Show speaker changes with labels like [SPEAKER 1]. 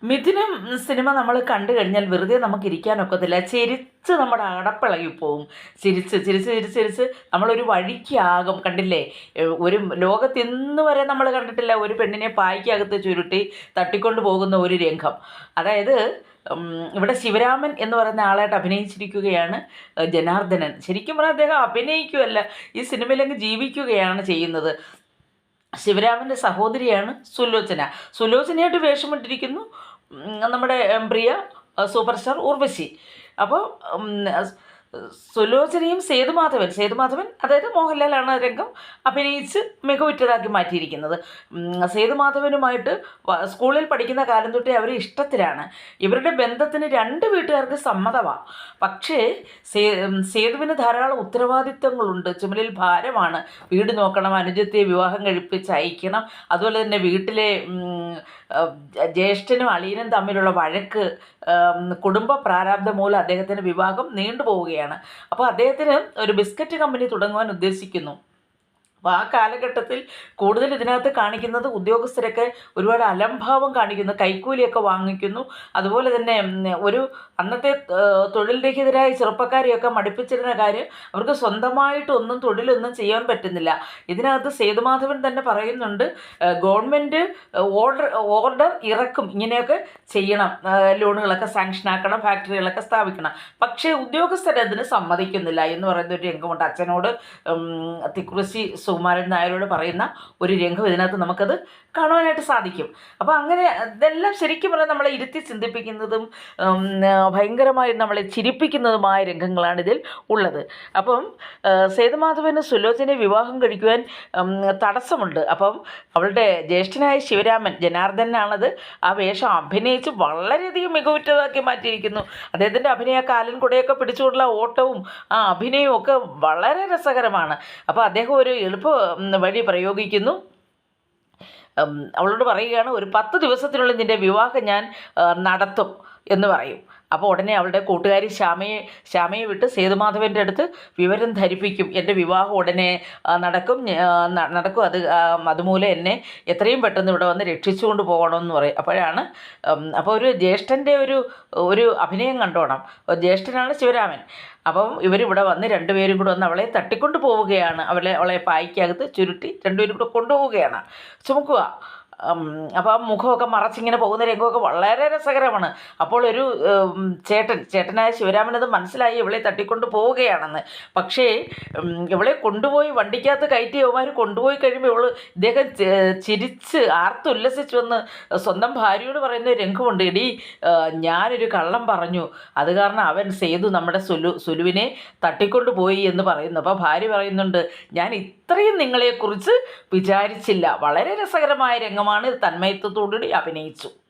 [SPEAKER 1] മിഥുനം cinema നമ്മൾ കണ്ടു കഴിഞ്ഞാൽ വെറുതെ നമുക്ക് ഇരിക്കാനൊക്കത്തില്ല. ചിരിച്ച് നമ്മുടെ അടപ്പിളകി പോവും. ചിരിച്ച് ചിരിച്ച് ചിരിച്ച് ചിരിച്ച് നമ്മളൊരു വഴിക്കാകും. കണ്ടില്ലേ? ഒരു ലോകത്ത് ഇന്ന് വരെ നമ്മൾ കണ്ടിട്ടില്ല ഒരു പെണ്ണിനെ പായ്ക്കകത്ത് ചുരുട്ടി തട്ടിക്കൊണ്ട് പോകുന്ന ഒരു രംഗം. അതായത് ഇവിടെ ശിവരാമൻ എന്ന് പറയുന്ന ആളായിട്ട് അഭിനയിച്ചിരിക്കുകയാണ് ജനാർദ്ദനൻ. ശരിക്കും പറഞ്ഞാൽ അദ്ദേഹം അഭിനയിക്കുകയല്ല, ഈ സിനിമയിലങ്ങ് ജീവിക്കുകയാണ് ചെയ്യുന്നത്. ശിവരാമൻ്റെ സഹോദരിയാണ് സുലോചന. സുലോചനയായിട്ട് വേഷമിട്ടിരിക്കുന്നു നമ്മുടെ പ്രിയ സൂപ്പർ സ്റ്റാർ ഉർവശി. അപ്പോൾ സുലോചനയും സേതുമാധവൻ അതായത് മോഹൻലാലാണ് രംഗം അഭിനയിച്ച് മികവുറ്റതാക്കി മാറ്റിയിരിക്കുന്നത്. സേതുമാധവനുമായിട്ട് സ്കൂളിൽ പഠിക്കുന്ന കാലം തൊട്ടേ അവർ ഇഷ്ടത്തിലാണ്. ഇവരുടെ ബന്ധത്തിന് രണ്ട് വീട്ടുകാർക്ക് സമ്മതമാണ്. പക്ഷേ സേതുവിന് ധാരാളം ഉത്തരവാദിത്തങ്ങളുണ്ട്. ചുമലിൽ ഭാരമാണ്. വീട് നോക്കണം, അനുജത്തെ വിവാഹം കഴിപ്പിച്ച് അയക്കണം, അതുപോലെ തന്നെ വീട്ടിലെ ജ്യേഷ്ഠനും അളിയനും തമ്മിലുള്ള വഴക്ക്, കുടുംബ പ്രാരാബ്ധം മൂലം അദ്ദേഹത്തിൻ്റെ വിവാഹം നീണ്ടുപോവുകയാണ്. അപ്പോൾ അദ്ദേഹത്തിന് ഒരു ബിസ്ക്കറ്റ് കമ്പനി തുടങ്ങുവാൻ ഉദ്ദേശിക്കുന്നു. അപ്പോൾ ആ കാലഘട്ടത്തിൽ കൂടുതൽ ഇതിനകത്ത് കാണിക്കുന്നത് ഉദ്യോഗസ്ഥരൊക്കെ ഒരുപാട് അലംഭാവം കാണിക്കുന്നു, കൈക്കൂലിയൊക്കെ വാങ്ങിക്കുന്നു. അതുപോലെ തന്നെ ഒരു അന്നത്തെ തൊഴിൽ രഹിതരായ ചെറുപ്പക്കാരെയൊക്കെ മടുപ്പിച്ചിരുന്ന കാര്യം അവർക്ക് സ്വന്തമായിട്ടൊന്നും തൊഴിലൊന്നും ചെയ്യാൻ പറ്റുന്നില്ല. ഇതിനകത്ത് സേതുമാധവൻ തന്നെ പറയുന്നുണ്ട്, ഗവൺമെൻറ് ഓർഡർ ഇറക്കും, ഇങ്ങനെയൊക്കെ ചെയ്യണം, ലോണുകളൊക്കെ സാങ്ഷനാക്കണം, ഫാക്ടറികളൊക്കെ സ്ഥാപിക്കണം. പക്ഷേ ഉദ്യോഗസ്ഥരതിന് സമ്മതിക്കുന്നില്ല എന്ന് പറയുന്ന ഒരു രംഗമുണ്ട്. അച്ഛനോട് തിക്കുറിശി സുകുമാരൻ നായരോട് പറയുന്ന ഒരു രംഗം ഇതിനകത്ത് നമുക്കത് കാണുവാനായിട്ട് സാധിക്കും. അപ്പോൾ അങ്ങനെ ഇതെല്ലാം ശരിക്കും പറഞ്ഞാൽ നമ്മളെ ഇരുത്തി ചിന്തിപ്പിക്കുന്നതും ഭയങ്കരമായി നമ്മളെ ചിരിപ്പിക്കുന്നതുമായ രംഗങ്ങളാണ് ഇതിൽ ഉള്ളത്. അപ്പം സേതുമാധവന് സുലോചനയെ വിവാഹം കഴിക്കുവാൻ തടസ്സമുണ്ട്. അപ്പം അവളുടെ ജ്യേഷ്ഠനായ ശിവരാമൻ ജനാർദ്ദനാണത് ആ വേഷം അഭിനയിച്ച് വളരെയധികം മികവുറ്റതാക്കി മാറ്റിയിരിക്കുന്നു. അദ്ദേഹത്തിൻ്റെ അഭിനയ കാലൻ കൂടെയൊക്കെ പിടിച്ചുകൊണ്ടുള്ള ഓട്ടവും ആ അഭിനയവും ഒക്കെ വളരെ രസകരമാണ്. അപ്പോൾ അദ്ദേഹം ഒരു എളുപ്പ വഴി പ്രയോഗിക്കുന്നു. അവളോട് പറയുകയാണ്, ഒരു 10 ദിവസത്തിനുള്ളിൽ നിൻ്റെ വിവാഹം ഞാൻ നടത്തും എന്ന് പറയും. അപ്പോൾ ഉടനെ അവളുടെ കൂട്ടുകാരി ശ്യാമയെ വിട്ട് സേതുമാധവൻ്റെ അടുത്ത് വിവരം ധരിപ്പിക്കും, എൻ്റെ വിവാഹം ഉടനെ നടക്കും, അതുമൂലം എന്നെ എത്രയും പെട്ടെന്ന് ഇവിടെ വന്ന് രക്ഷിച്ചുകൊണ്ട് പോകണമെന്ന് പറയും. അപ്പോൾ ഒരു ജ്യേഷ്ഠൻ്റെ ഒരു അഭിനയം കണ്ടോണം. ജ്യേഷ്ഠനാണ് ശിവരാമൻ. അപ്പം ഇവരിവിടെ വന്ന് രണ്ടുപേരും കൂടെ വന്ന് അവളെ തട്ടിക്കൊണ്ട് പോവുകയാണ്. അവളെ പായ്ക്കകത്ത് ചുരുട്ടി രണ്ടുപേരും കൂടെ കൊണ്ടുപോവുകയാണ്, ചുമക്കുക. അപ്പോൾ ആ മുഖമൊക്കെ മറച്ചിങ്ങനെ പോകുന്ന രംഗമൊക്കെ വളരെ രസകരമാണ്. അപ്പോൾ ഒരു ചേട്ടനായ ശിവരാമനത് മനസ്സിലായി ഇവളെ തട്ടിക്കൊണ്ട് പോവുകയാണെന്ന്. പക്ഷേ ഇവളെ കൊണ്ടുപോയി വണ്ടിക്കകത്ത് കയറ്റി അവന്മാർ കൊണ്ടുപോയി കഴിയുമ്പോൾ ഇദ്ദേഹം ചിരിച്ച് ആർത്തുല്ലസിച്ച് വന്ന് സ്വന്തം ഭാര്യയോട് പറയുന്ന രംഗമുണ്ട്, എടീ ഞാനൊരു കള്ളം പറഞ്ഞു, അത് കാരണം അവൻ സേതു നമ്മുടെ സുലുവിനെ തട്ടിക്കൊണ്ട് പോയി എന്ന് പറയുന്നു. അപ്പോൾ ഭാര്യ പറയുന്നുണ്ട്, ഞാൻ ഇത്രയും നിങ്ങളെക്കുറിച്ച് വിചാരിച്ചില്ല. വളരെ രസകരമായ രംഗമാണ്. തന്മയത്വത്തോടുകൂടി അഭിനയിച്ചു.